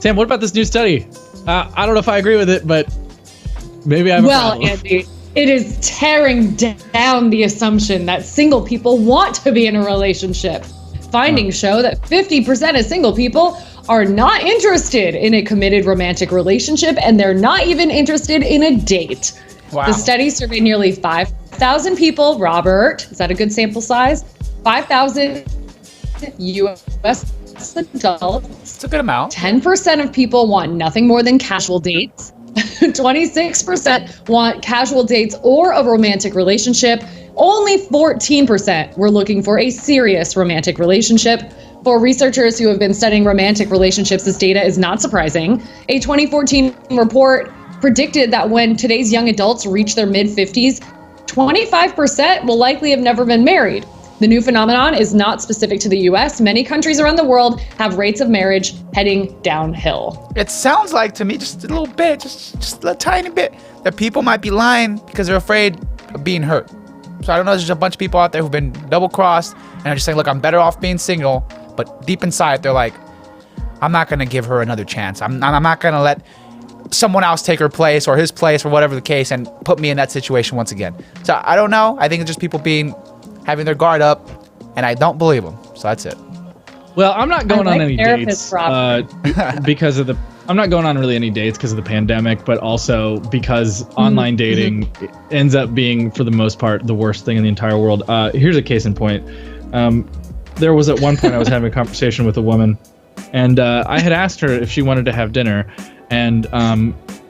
Sam, what about this new study? I don't know if I agree with it, but maybe I have a problem. Andy, it is tearing down the assumption that single people want to be in a relationship. Findings show that 50% of single people are not interested in a committed romantic relationship, and they're not even interested in a date. Wow. The study surveyed nearly 5,000 people. Robert, is that a good sample size? 5,000 U.S. adults. It's a good amount. 10% of people want nothing more than casual dates. 26% want casual dates or a romantic relationship. Only 14% were looking for a serious romantic relationship. For researchers who have been studying romantic relationships, this data is not surprising. A 2014 report predicted that when today's young adults reach their mid-50s, 25% will likely have never been married. The new phenomenon is not specific to the US. Many countries around the world have rates of marriage heading downhill. It sounds like to me just a little bit, just a tiny bit, that people might be lying because they're afraid of being hurt. So I don't know, there's just a bunch of people out there who've been double-crossed and are just saying, look, I'm better off being single. But deep inside, they're like, I'm not going to give her another chance. I'm not going to let someone else take her place or his place or whatever the case and put me in that situation once again. So I don't know. I think it's just people having their guard up, and I don't believe them. So that's it. Well, I'm not going on any dates because I'm not going on really any dates because of the pandemic, but also because online dating ends up being, for the most part, the worst thing in the entire world. Here's a case in point. There was at one point I was having a conversation with a woman, and I had asked her if she wanted to have dinner, and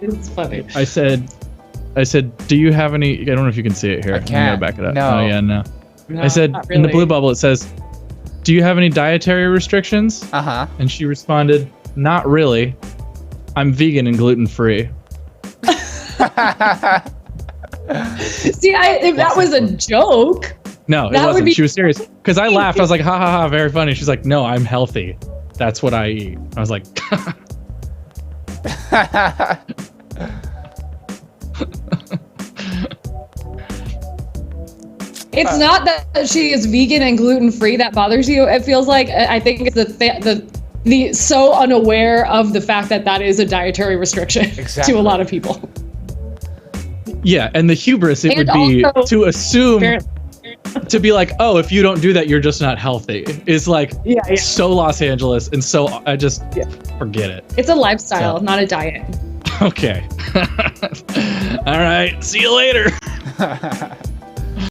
it's funny. I said, do you have any? I don't know if you can see it here. I can't. Back it up. No. Oh yeah, no. No, I said not in the really. blue bubble it says, do you have any dietary restrictions? Uh-huh. And she responded, not really. I'm vegan and gluten free. See, if that was a joke. No, it That would wasn't. be- She was serious. Because I laughed. I was like, ha ha ha, very funny. She's like, no, I'm healthy. That's what I eat. I was like, It's not that she is vegan and gluten free that bothers you. It feels like, I think it's the so unaware of the fact that that is a dietary restriction Exactly. to a lot of people. yeah. And the hubris it And would be also- to assume, Apparently- to be like, oh, if you don't do that, you're just not healthy. Is like Yeah. so Los Angeles. And so I just forget it. It's a lifestyle, So- not a diet. Okay. All right. See you later.